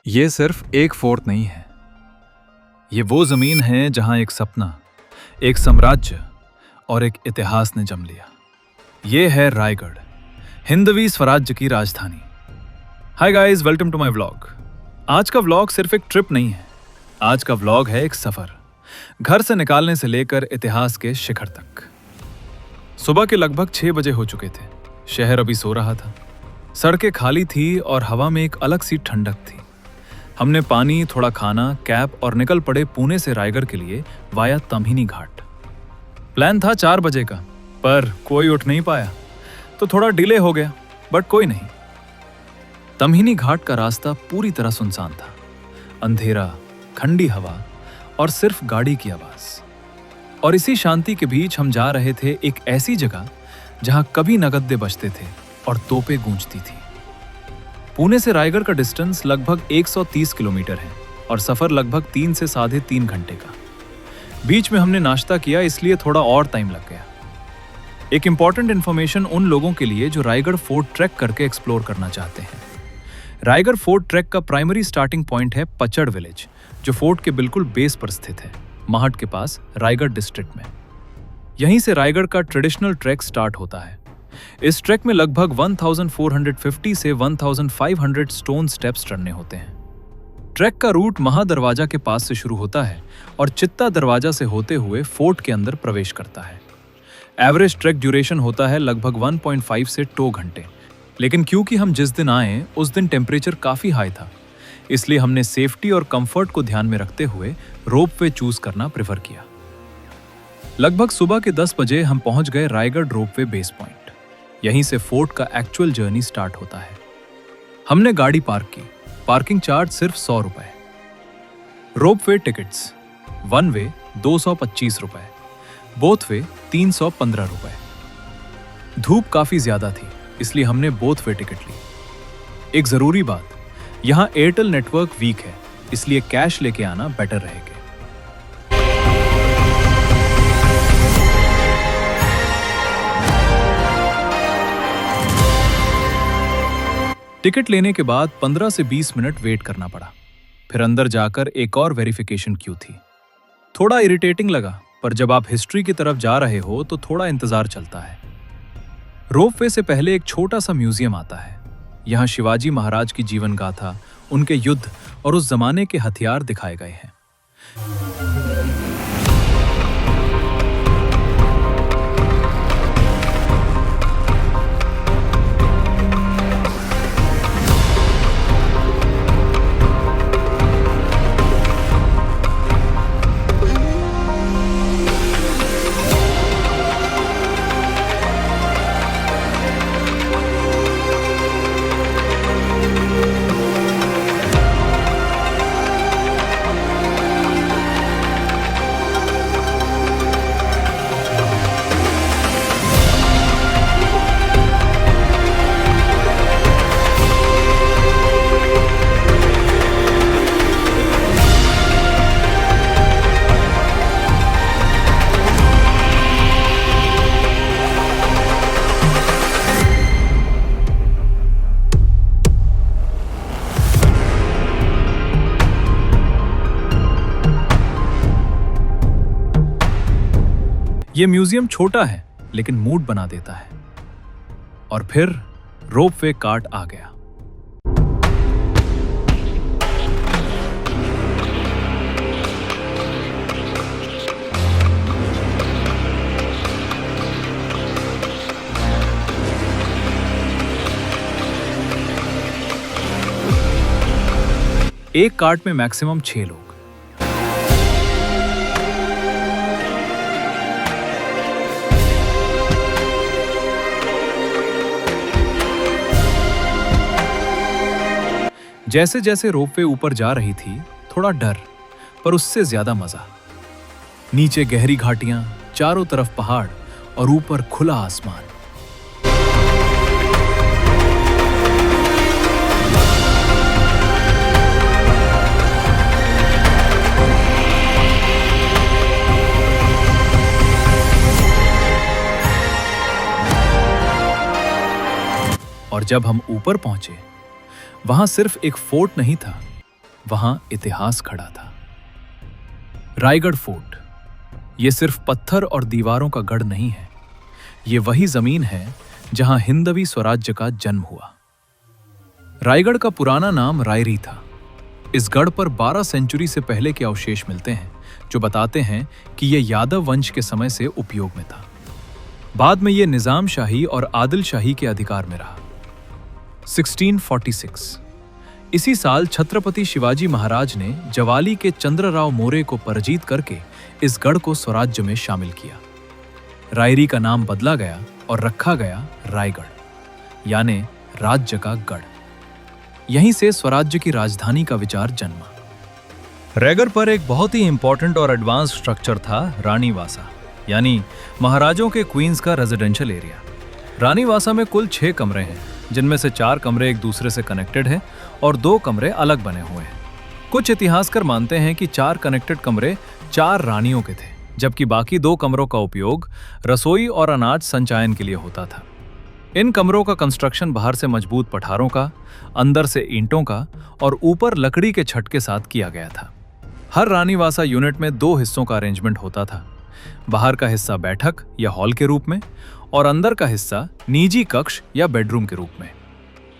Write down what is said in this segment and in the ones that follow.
ये सिर्फ एक फोर्ट नहीं है। ये वो जमीन है जहां एक सपना, एक साम्राज्य और एक इतिहास ने जन्म लिया। ये है रायगढ़, हिंदवी स्वराज्य की राजधानी। Hi guys, welcome to my vlog. आज का व्लॉग सिर्फ एक ट्रिप नहीं है। आज का व्लॉग है एक सफर, घर से निकालने से लेकर इतिहास के शिखर तक। सुबह के लगभग 6 बजे हो चुके थे। शहर अभी सो रहा था। सड़कें खाली थी और हवा में एक अलग सी ठंडक थी। हमने पानी, थोड़ा खाना, कैब और निकल पड़े पुणे से रायगढ़ के लिए वाया तमहिनी घाट। प्लान था 4 बजे का, पर कोई उठ नहीं पाया तो थोड़ा डिले हो गया, बट कोई नहीं। तमहिनी घाट का रास्ता पूरी तरह सुनसान था। अंधेरा, ठंडी हवा और सिर्फ गाड़ी की आवाज। और इसी शांति के बीच हम जा रहे थे एक ऐसी जगह जहां कभी नगद्दे बजते थे और तोपें गूंजती थी। पुणे से रायगढ़ का डिस्टेंस लगभग 130 किलोमीटर है और सफर लगभग 3 से 3.5 घंटे का। बीच में हमने नाश्ता किया, इसलिए थोड़ा और टाइम लग गया। एक इंपॉर्टेंट इन्फॉर्मेशन उन लोगों के लिए जो रायगढ़ फोर्ट ट्रैक करके एक्सप्लोर करना चाहते हैं। रायगढ़ फोर्ट ट्रैक का प्राइमरी स्टार्टिंग पॉइंट है पचड़ विलेज, जो फोर्ट के बिल्कुल बेस पर स्थित है, महाड के पास, रायगढ़ डिस्ट्रिक्ट में। यहीं से रायगढ़ का ट्रेडिशनल ट्रैक स्टार्ट होता है। इस ट्रैक में लगभग 1450 से 1500 स्टोन स्टेप्स चढ़ने होते हैं। ट्रैक का रूट महादरवाजा के पास से शुरू होता है और चित्ता दरवाजा से होते हुए फोर्ट के अंदर प्रवेश करता है। एवरेज ट्रैक ड्यूरेशन होता है लगभग 1.5 से 2 घंटे। लेकिन क्योंकि हम जिस दिन आए उस दिन टेम्परेचर काफी हाई था, इसलिए हमने सेफ्टी और कंफर्ट को ध्यान में रखते हुए रोपवे चूज करना प्रेफर किया। लगभग सुबह के 10 बजे हम पहुंच गए रायगढ़ रोपवे बेस पॉइंट। यहीं से फोर्ट का एक्चुअल जर्नी स्टार्ट होता है। हमने गाड़ी पार्क की। पार्किंग चार्ज सिर्फ 100 रुपए। रोपवे टिकट्स, वन वे 225 रुपए, बोथ वे 315 रुपए। धूप काफी ज्यादा थी, इसलिए हमने बोथ वे टिकट ली। एक जरूरी बात, यहाँ एयरटेल नेटवर्क वीक है, इसलिए कैश लेके आना बेटर रहेगा। टिकट लेने के बाद 15 से 20 मिनट वेट करना पड़ा। फिर अंदर जाकर एक और वेरिफिकेशन क्यू थी। थोड़ा इरिटेटिंग लगा, पर जब आप हिस्ट्री की तरफ जा रहे हो तो थोड़ा इंतजार चलता है। रोपवे से पहले एक छोटा सा म्यूजियम आता है। यहाँ शिवाजी महाराज की जीवन गाथा, उनके युद्ध और उस जमाने के हथियार दिखाए गए हैं। ये म्यूजियम छोटा है लेकिन मूड बना देता है। और फिर रोपवे कार्ट आ गया। एक कार्ट में मैक्सिमम 6 लोग। जैसे जैसे रोपवे ऊपर जा रही थी, थोड़ा डर, पर उससे ज्यादा मजा। नीचे गहरी घाटियां, चारों तरफ पहाड़ और ऊपर खुला आसमान। और जब हम ऊपर पहुंचे, वहां सिर्फ एक फोर्ट नहीं था, वहां इतिहास खड़ा था। रायगढ़ फोर्ट ये सिर्फ पत्थर और दीवारों का गढ़ नहीं है, ये वही जमीन है जहां हिंदवी स्वराज्य का जन्म हुआ। रायगढ़ का पुराना नाम रायरी था। इस गढ़ पर 12 सेंचुरी से पहले के अवशेष मिलते हैं जो बताते हैं कि यह यादव वंश के समय से उपयोग में था। बाद में यह निजाम शाही और आदिल शाही के अधिकार में रहा। 1646 इसी साल छत्रपति शिवाजी महाराज ने जवाली के चंद्रराव मौर्य को पराजित करके इस गढ़ को स्वराज्य में शामिल किया। रायरी का नाम बदला गया और रखा गया रायगढ़, यानी राज्य का गढ़। यहीं से स्वराज्य की राजधानी का विचार जन्मा। रायगढ़ पर एक बहुत ही इंपॉर्टेंट और एडवांस स्ट्रक्चर था रानीवासा, यानी महाराजों के क्वींस का रेजिडेंशियल एरिया। रानीवासा में कुल 6 कमरे हैं, जिनमें से 4 कमरे एक दूसरे से कनेक्टेड हैं और 2 कमरे अलग बने हुए हैं। कुछ इतिहासकार मानते हैं कि 4 कनेक्टेड कमरे 4 रानियों के थे, जबकि बाकी 2 कमरों का उपयोग रसोई और अनाज संचयन के लिए होता था। इन कमरों का कंस्ट्रक्शन बाहर से मजबूत पठारों का, अंदर से ईंटों का और ऊपर लकड़ी के छत के साथ किया गया था। हर रानीवासा यूनिट में 2 हिस्सों का अरेंजमेंट होता था। बाहर का हिस्सा बैठक या हॉल के रूप में और अंदर का हिस्सा निजी कक्ष या बेडरूम के रूप में।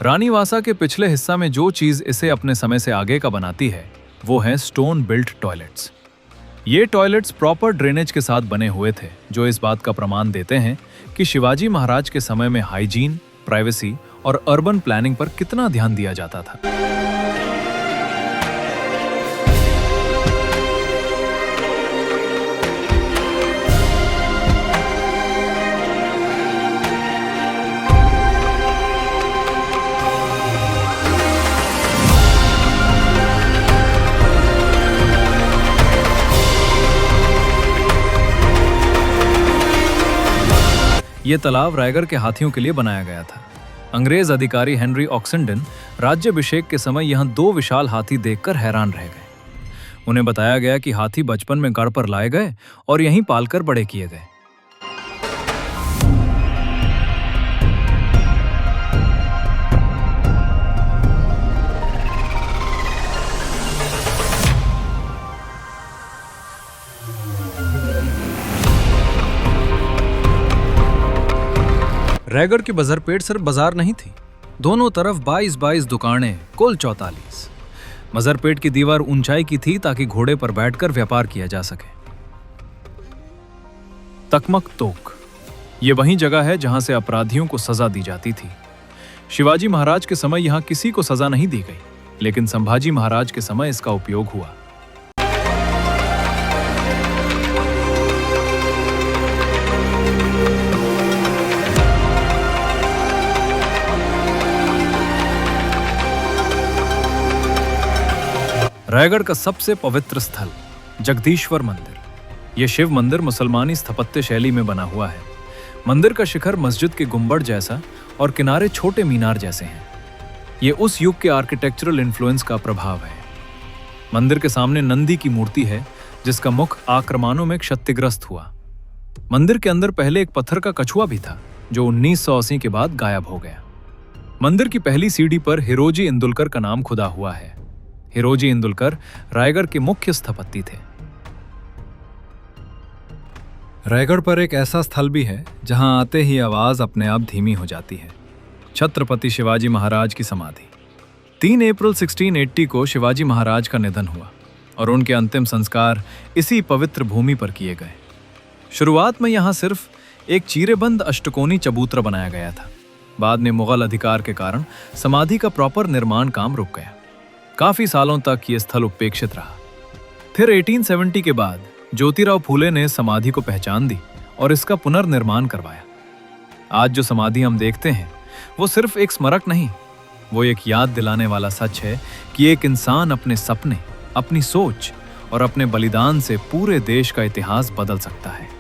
रानीवासा के पिछले हिस्सा में जो चीज इसे अपने समय से आगे का बनाती है वो है स्टोन बिल्ट टॉयलेट्स। ये टॉयलेट्स प्रॉपर ड्रेनेज के साथ बने हुए थे, जो इस बात का प्रमाण देते हैं कि शिवाजी महाराज के समय में हाइजीन, प्राइवेसी और अर्बन प्लानिंग पर कितना ध्यान दिया जाता था। यह तालाब रायगढ़ के हाथियों के लिए बनाया गया था। अंग्रेज अधिकारी हेनरी ऑक्सेंडन राज्याभिषेक के समय यहां 2 विशाल हाथी देखकर हैरान रह गए। उन्हें बताया गया कि हाथी बचपन में गढ़ पर लाए गए और यहीं पालकर बड़े किए गए। रायगढ़ की बजरपेट सिर्फ बाजार नहीं थी, दोनों तरफ 22-22 दुकानें, कुल 44। मजरपेट की दीवार ऊंचाई की थी ताकि घोड़े पर बैठकर व्यापार किया जा सके। तकमक तोक ये वही जगह है जहां से अपराधियों को सजा दी जाती थी। शिवाजी महाराज के समय यहां किसी को सजा नहीं दी गई, लेकिन संभाजी महाराज के समय इसका उपयोग हुआ। रायगढ़ का सबसे पवित्र स्थल जगदीश्वर मंदिर। यह शिव मंदिर मुसलमानी स्थापत्य शैली में बना हुआ है। मंदिर का शिखर मस्जिद के गुंबद जैसा और किनारे छोटे मीनार जैसे हैं। यह उस युग के आर्किटेक्चरल इन्फ्लुएंस का प्रभाव है। मंदिर के सामने नंदी की मूर्ति है, जिसका मुख आक्रमणों में क्षतिग्रस्त हुआ। मंदिर के अंदर पहले एक पत्थर का कछुआ भी था, जो 1980 के बाद गायब हो गया। मंदिर की पहली सीढ़ी पर हिरोजी इंदुलकर का नाम खुदा हुआ है। हिरोजी इंदुलकर रायगढ़ के मुख्य स्थपति थे। रायगढ़ पर एक ऐसा स्थल भी है जहां आते ही आवाज अपने आप धीमी हो जाती है। छत्रपति शिवाजी महाराज की समाधि। 3 अप्रैल 1680 को शिवाजी महाराज का निधन हुआ और उनके अंतिम संस्कार इसी पवित्र भूमि पर किए गए। शुरुआत में यहां सिर्फ एक चीरेबंद अष्टकोनी चबूतरा बनाया गया था। बाद में मुगल अधिकार के कारण समाधि का प्रॉपर निर्माण काम रुक गया। काफी सालों तक यह स्थल उपेक्षित रहा। फिर 1870 के बाद ज्योतिराव फूले ने समाधि को पहचान दी और इसका पुनर्निर्माण करवाया। आज जो समाधि हम देखते हैं वो सिर्फ एक स्मारक नहीं, वो एक याद दिलाने वाला सच है कि एक इंसान अपने सपने, अपनी सोच और अपने बलिदान से पूरे देश का इतिहास बदल सकता है।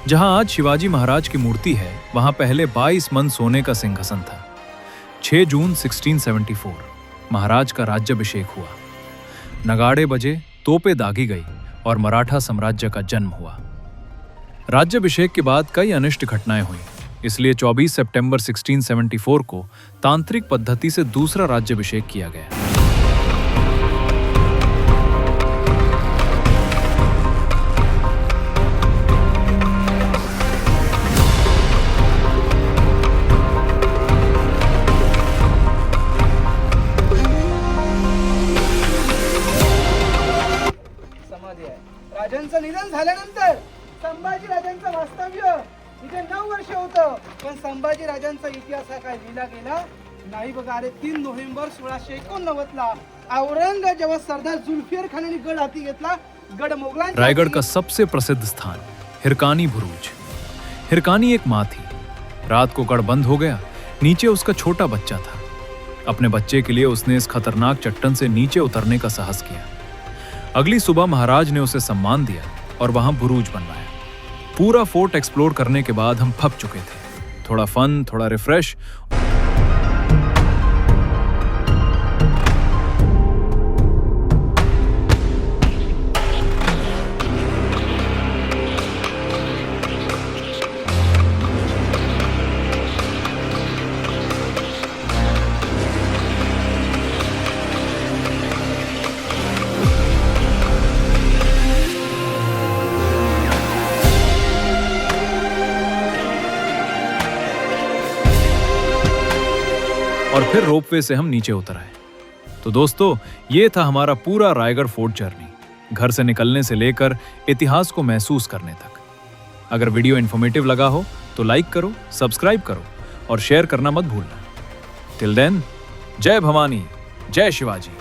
जहां आज शिवाजी महाराज की मूर्ति है, वहां पहले 22 मन सोने का सिंहासन था। 6 जून 1674 महाराज का राज्याभिषेक हुआ। नगाड़े बजे, तोपें दागी गई और मराठा साम्राज्य का जन्म हुआ। राज्याभिषेक के बाद कई अनिष्ट घटनाएं हुई, इसलिए 24 सितंबर 1674 को तांत्रिक पद्धति से दूसरा राज्याभिषेक किया गया। राजांचं निधन झाल्यानंतर संभाजी राजांचं वास्तव्य इथे 9 वर्ष होतं, पण संभाजी राजांचा इतिहास हा काय लिहिला गेला नाही बघा। अरे 3 नोव्हेंबर 1689 ला औरंगजेब जेव्हा सरदार जुल्फिकार खानाने गड हाती घेतला, गड मोगलांच्या रायगढ़ का सबसे प्रसिद्ध स्थान हिरकानी बुरुज। हिरकानी एक माँ थी। रात को गढ़ बंद हो गया, नीचे उसका छोटा बच्चा था। अपने बच्चे के लिए उसने इस खतरनाक चट्टान से नीचे उतरने का साहस किया। अगली सुबह महाराज ने उसे सम्मान दिया और वहां बुरूज बनवाया। पूरा फोर्ट एक्सप्लोर करने के बाद हम थक चुके थे। थोड़ा फन, थोड़ा रिफ्रेश और फिर रोपवे से हम नीचे उतर आए। तो दोस्तों, ये था हमारा पूरा रायगढ़ फोर्ट जर्नी, घर से निकलने से लेकर इतिहास को महसूस करने तक। अगर वीडियो इन्फॉर्मेटिव लगा हो तो लाइक करो, सब्सक्राइब करो और शेयर करना मत भूलना। टिल देन, जय भवानी, जय शिवाजी।